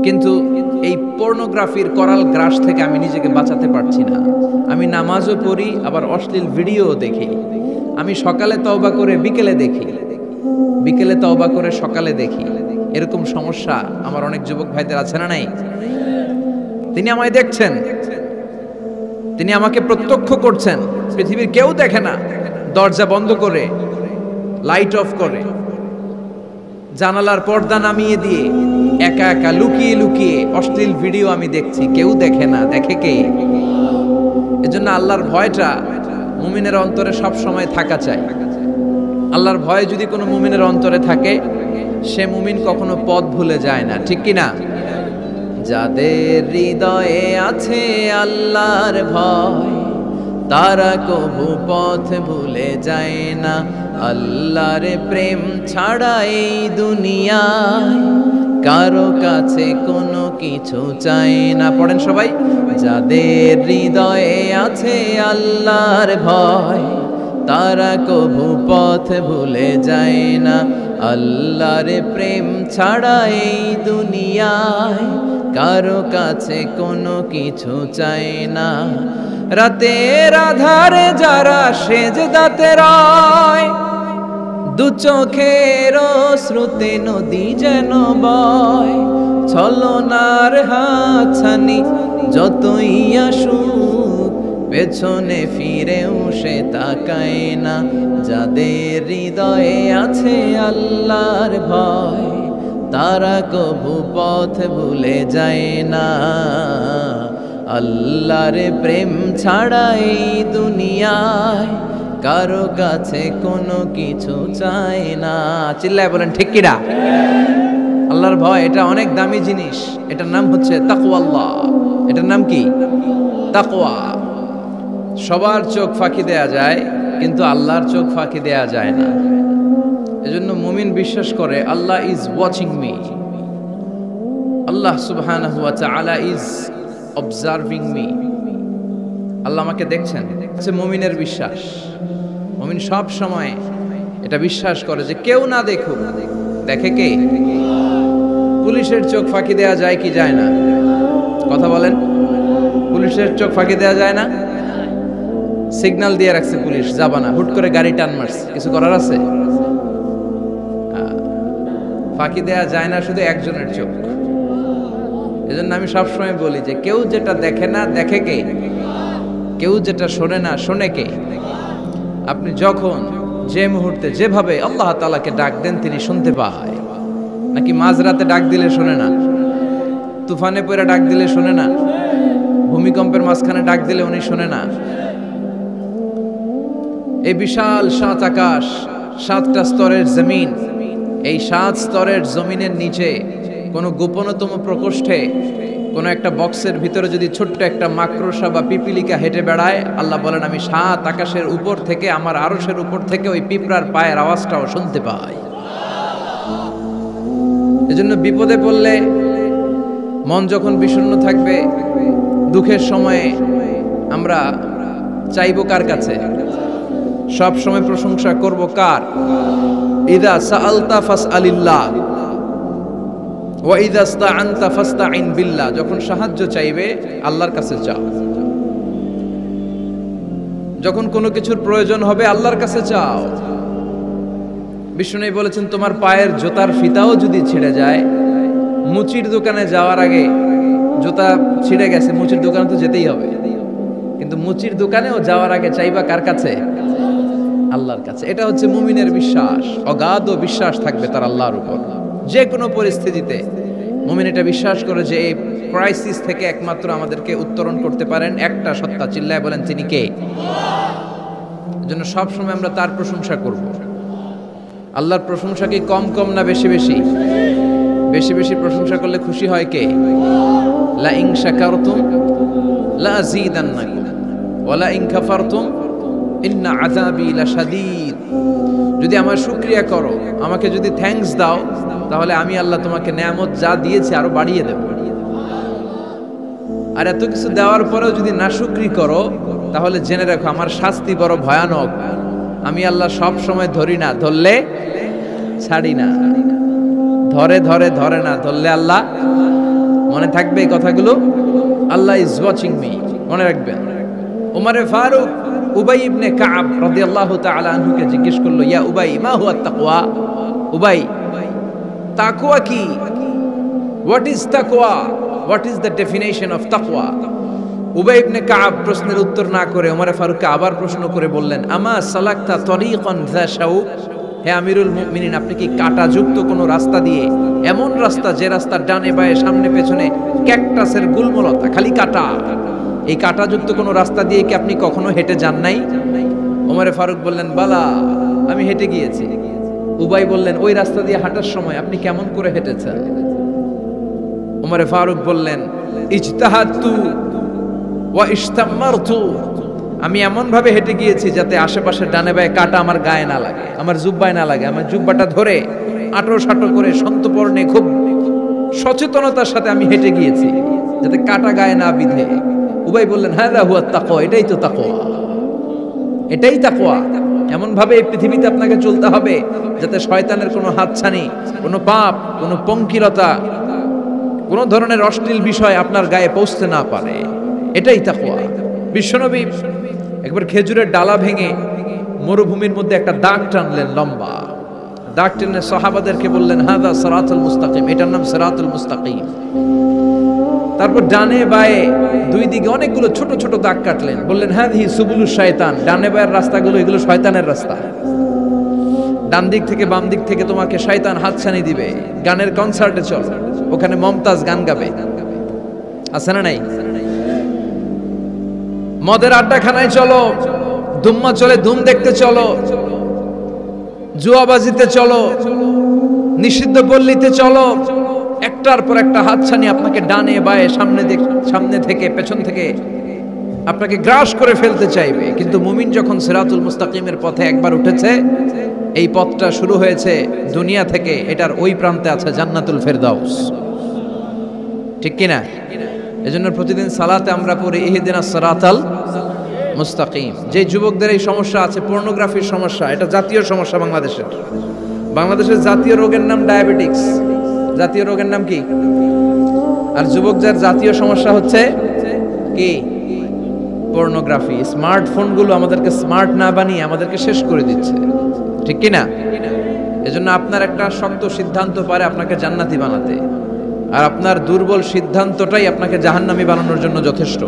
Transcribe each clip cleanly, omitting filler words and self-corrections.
কিন্তু এই পর্নোগ্রাফির করাল গ্রাস থেকে আমি নিজেকে বাঁচাতে পারছি না। আমি নামাজও পড়ি, আবার অশ্লীল ভিডিও দেখি। আমি সকালে তওবা করে বিকেলে দেখি, বিকেলে তওবা করে সকালে দেখি। এরকম সমস্যা আমার অনেক যুবক ভাইদের আছে না নাই? তিনি আমায় দেখছেন, তিনি আমাকে প্রত্যক্ষ করছেন। পৃথিবীর কেউ দেখে না। দরজা বন্ধ করে, লাইট অফ করে, জানালার পর্দা নামিয়ে দিয়ে একা একা লুকিয়ে লুকিয়ে অশ্লীল ভিডিও আমি দেখছি। কেউ দেখে না, দেখে কে? এজন্য আল্লাহর ভয়টা মুমিনের অন্তরে সব সময় থাকা চাই। আল্লাহর ভয় যদি কোনো মুমিনের অন্তরে থাকে, সে মুমিন কখনো পথ ভুলে যায় না, ঠিক কি না? যাদের হৃদয়ে আছে আল্লাহর ভয়, তারা কবু পথ ভুলে যায় না। আল্লাহর প্রেম ছাড়া এই দুনিয়ায় কারো কাছে কোনো কিছু চাই না। পড়েন সবাই। যাদের হৃদয়ে আছে আল্লাহর ভয়, তারা কবু পথ ভুলে যায় না। আল্লাহর প্রেম ছাড়া এই দুনিয়ায় কারো কাছে কোনো কিছু চাই না। রাতের আধারে যারা সেজদাতে রয়, দু চোখের শ্রুতে নদী যেন বয়। ছলনার হাতছানি যতই আসুক, পেছনে ফিরেও সে তাকায় না। যাদের হৃদয়ে আছে আল্লাহর ভয়, তারা কবু পথ ভুলে যায় না। আল্লাহর প্রেম ছাড়া এই দুনিয়ায় কারো কাছে কোনো কিছু চাই না। চিল্লায় বলেন ঠিক কিনা? আল্লাহর ভয় এটা অনেক দামি জিনিস। এটার নাম হচ্ছে তাকওয়াল্লাহ। এটার নাম কি? তাকওয়া। সবার চোখ ফাঁকি দেয়া যায়, কিন্তু আল্লাহর চোখ ফাঁকি দেয়া যায় না। এজন্য মুমিন বিশ্বাস করে আল্লাহ ইজ ওয়াচিং মি, আল্লাহ সুবহানাহু ওয়া তাআলা ইজ অবজার্ভিং মি। আল্লাহ আমাকে দেখছেন। হচ্ছে মুমিনের বিশ্বাস। মুমিন সব সময় এটা বিশ্বাস করে যে কেউ না দেখুক, দেখে কে? পুলিশের চোখ ফাঁকি দেয়া যায় কি যায় না? কথা বলেন। পুলিশের চোখ ফাঁকি দেয়া যায় না? সিগন্যাল দিয়ে রাখছে পুলিশ, যাবা না, হুট করে গাড়ি টান মারছে, কিছু করার আছে? ফাঁকি দেয়া যায় না শুধু একজনের চোখ। এজন্য আমি সবসময় বলি যে কেউ যেটা দেখে না, দেখে কে? কেউ যেটা শোনে না, শোনে কে? আপনি যখন যে মুহূর্তে যেভাবে আল্লাহ তাআলাকে ডাক দেন, তিনি শুনতে পায়। নাকি মাঝরাতে ডাক দিলে শোনে না? তুফানে পড়ে ডাক দিলে শোনে না? ভূমিকম্পের মাঝখানে ডাক দিলে উনি শোনে না? এই বিশাল ৭ আকাশ, ৭টা স্তরের জমিন, এই ৭ স্তরের জমিনের নিচে কোনো গোপনতম প্রকোষ্ঠে কোনো একটা বক্সের ভিতরে যদি ছোট্ট একটা মাকড়সা বা পিপিলিকা হেঁটে বেড়ায়, আল্লাহ বলেন আমি ৭ আকাশের উপর থেকে, আমার আরশের উপর থেকে ওই পিঁপড়ার পায়ের আওয়াজটাও শুনতে পাই। এজন্য বিপদে পড়লে, মন যখন বিষণ্ণ থাকবে, দুঃখের সময়ে আমরা চাইবো কার কাছে? সব সময় প্রশংসা করব কার? ইদা সাআলতা ফাসআলিল্লাহ ওয়া ইদা ইসতাআনতা ফাসতাইন বিল্লাহ। যখন সাহায্য চাইবে আল্লাহর কাছে চাও। যখন কোনো কিছুর প্রয়োজন হবে আল্লাহর কাছে চাও। বিষ্ণু বলেছেন তোমার পায়ের জুতার ফিতাও যদি ছিঁড়ে যায়, মুচির দোকানে যাওয়ার আগে, জুতা ছিঁড়ে গেছে, মুচির দোকানে তো যেতেই হবে, কিন্তু মুচির দোকানেও যাওয়ার আগে চাইবা কার কাছে? আল্লাহর কাছে। এটা হচ্ছে মুমিনের বিশ্বাস। অগাধ বিশ্বাস থাকবে তার আল্লাহর উপর। যে কোনো পরিস্থিতিতে মুমিন এটা বিশ্বাস করে যে এই ক্রাইসিস থেকে একমাত্র আমাদেরকে উত্তরণ করতে পারেন একটা সত্তা। চিল্লায় বলেন তিনি কে? এজন্য সব সময় আমরা তার প্রশংসা করব। আল্লাহর প্রশংসা কি কম কম না বেশি বেশি? বেশি বেশি প্রশংসা করলে খুশি হয় কে? লা ইন শাকারতুম লা আযীদান্নাকুম ওয়া লা ইন কাফারতুম ইন্না আযাবি লাশাদীদ। যদি আমার শুকরিয়া করো, আমাকে যদি থ্যাঙ্কস দাও, তাহলে আমি আল্লাহ তোমাকে নেয়ামত যা দিয়েছি আরো বাড়িয়ে দেব। আর এত কিছু দেওয়ার পরেও যদি নাশুকরি করো, তাহলে জেনে রাখো আমার শাস্তি বড় ভয়ানক। আমি আল্লাহ সব সময় ধরি না, ধরলে ছাড়ি না। ধরে ধরে ধরে না, ধরলে আল্লাহ। মনে থাকবে এই কথাগুলো? আল্লাহ ইজ ওয়াচিং মি, মনে রাখবেন। উমরে ফারুক উবাই ইবনে কাব রাদিয়াল্লাহু তাআলা আনহুকে জিজ্ঞেস করলো, ইয়া উবাই মা হুয়া তাকওয়া? উবাই, তাকওয়া কি? হোয়াট ইজ তাকওয়া? What is the definition of তাকওয়া? উবাই ইবনে কাব প্রশ্নের উত্তর না করে ওমরে ফারুককে আবার প্রশ্ন করে বললেন, আমা সালাকতা তরিকান যা শাউক? হে আমিরুল মুমিনিন, আপনি কি কাঁটাযুক্ত কোনো রাস্তা দিয়ে, এমন রাস্তা যে রাস্তার ডানে বায়ে সামনে পেছনে ক্যাকটাসের গুল্মলতা, খালি কাঁটা, এই কাঁটাযুক্ত কোনো রাস্তা দিয়ে কি আপনি কখনো হেঁটে যান নাই? ওমরে ফারুক বললেন, বালা, আমি হেঁটে গিয়েছি। উবাই বললেন, ওই রাস্তা দিয়ে হাঁটার সময় আপনি কেমন করে হেঁটেছেন? ওমরে ফারুক বললেন, ইজতাহাদতু ওয়া ইশতামারতু, আমি এমন ভাবে হেঁটে গিয়েছি যাতে আশেপাশে ডানে বায়ে কাটা আমার গায়ে না লাগে, আমার জুব্বায় না লাগে। আমার জুব্বাটা ধরে আটো সাটো করে সন্তপর্ণে খুব সচেতনতার সাথে আমি হেঁটে গিয়েছি যাতে কাটা গায়ে না বিধে। উবাই বললেন, হাযা হুয়া তাকওয়া, এটাই তো তাকওয়া, এটাই তাকওয়া। এমন ভাবে এই পৃথিবীতে আপনাকে চলতে হবে যাতে শয়তানের কোনো হাতছানি, কোনো পাপ, কোনো পঙ্কিলতা, কোনো ধরনের অশ্লীল বিষয় আপনার গায়ে পৌঁছতে না পারে, এটাই তাকওয়া। বিশ্বনবী একবার খেজুরের ডালা ভেঙে মরুভূমির মধ্যে একটা দাগ টানলেন, লম্বা দাগ টেনে সাহাবাদেরকে বললেন, হাযা সিরাতুল মুস্তাকিম, এটার নাম সিরাতুল মুস্তাকিম। তারপর ডানে বায়ে দুই দিকে অনেকগুলো ছোট ছোট দাগ কাটলেন, বললেন, হাযিহি সুবুলুশ শায়তান, ডানে বায়ের রাস্তাগুলো এগুলো শয়তানের রাস্তা। ডান দিক থেকে বাম দিক থেকে তোমাকে শয়তান হাতছানি দিবে। গানের কনসার্টে চলো, ওখানে মমতাজ গান গাবে, আছে না নাই? মদের আড্ডাখানায় চলো, দুম্মা চলে ধুম দেখতে চলো, জুয়াবাজিতে চলো, নিষিদ্ধ পল্লীতে চলো, একটার পর একটা হাতছানি আপনাকে ডানে বায়ে সামনে থেকে পেছন থেকে আপনাকে গ্রাস করে ফেলতে চাইবে। কিন্তু মুমিন যখন সিরাতুল মুস্তাকিমের পথে একবার উঠেছে, এই পথটা শুরু হয়েছে দুনিয়া থেকে, এটার ওই প্রান্তে আছে জান্নাতুল ফেরদাউস, ঠিক কিনা? এজন্য প্রতিদিন সালাতে আমরা পড়ি ইহদিনাস সিরাতাল মুস্তাকিম। যে যুবকদের এই সমস্যা আছে, পর্নোগ্রাফির সমস্যা, এটা জাতীয় সমস্যা বাংলাদেশের জাতীয় রোগের নাম ডায়াবেটিক্স। জাতীয় রোগের নাম কি? আর যুবকদের জাতীয় সমস্যা হচ্ছে কি? পর্নোগ্রাফি। স্মার্টফোনগুলো আমাদেরকে স্মার্ট না বানিয়ে আমাদেরকে শেষ করে দিচ্ছে, ঠিক কিনা? এজন্য আপনার একটা শক্ত সিদ্ধান্ত পারে আপনাকে জান্নাতি বানাতে, আর আপনার দুর্বল সিদ্ধান্তটাই আপনাকে জাহান্নামী বানানোর জন্য যথেষ্ট।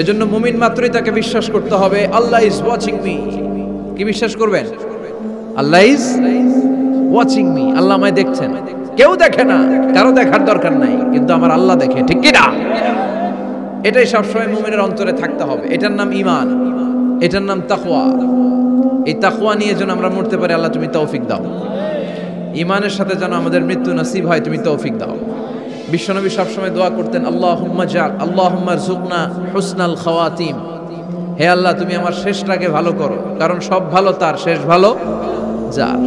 এজন্য মুমিন মাত্রই তাকে বিশ্বাস করতে হবে, আল্লাহ ইজ ওয়াচিং মি। কি বিশ্বাস করবেন? আল্লাহ ইজ ওয়াচিং মি, আল্লাহ আমায় দেখছেন। কেউ দেখে না, কারো দেখার দরকার নাই, কিন্তু আমার আল্লাহ দেখে, ঠিক কিনা? এটাই সবসময় মুমিনের অন্তরে থাকতে হবে। এটার নাম ঈমান, এটার নাম তাকওয়া। এই তাকওয়া নিয়ে যেন আমরা মরতে পারি, আল্লাহ তুমি তৌফিক দাও। ঈমানের সাথে যেন আমাদের মৃত্যু নসিব হয়, তুমি তৌফিক দাও। বিশ্বনবী সবসময় দোয়া করতেন, আল্লাহুম্মা রযুকনা হুসনাল খাওয়াতিম, হে আল্লাহ তুমি আমার শেষটাকে ভালো করো, কারণ সব ভালো তার, শেষ ভালো যার।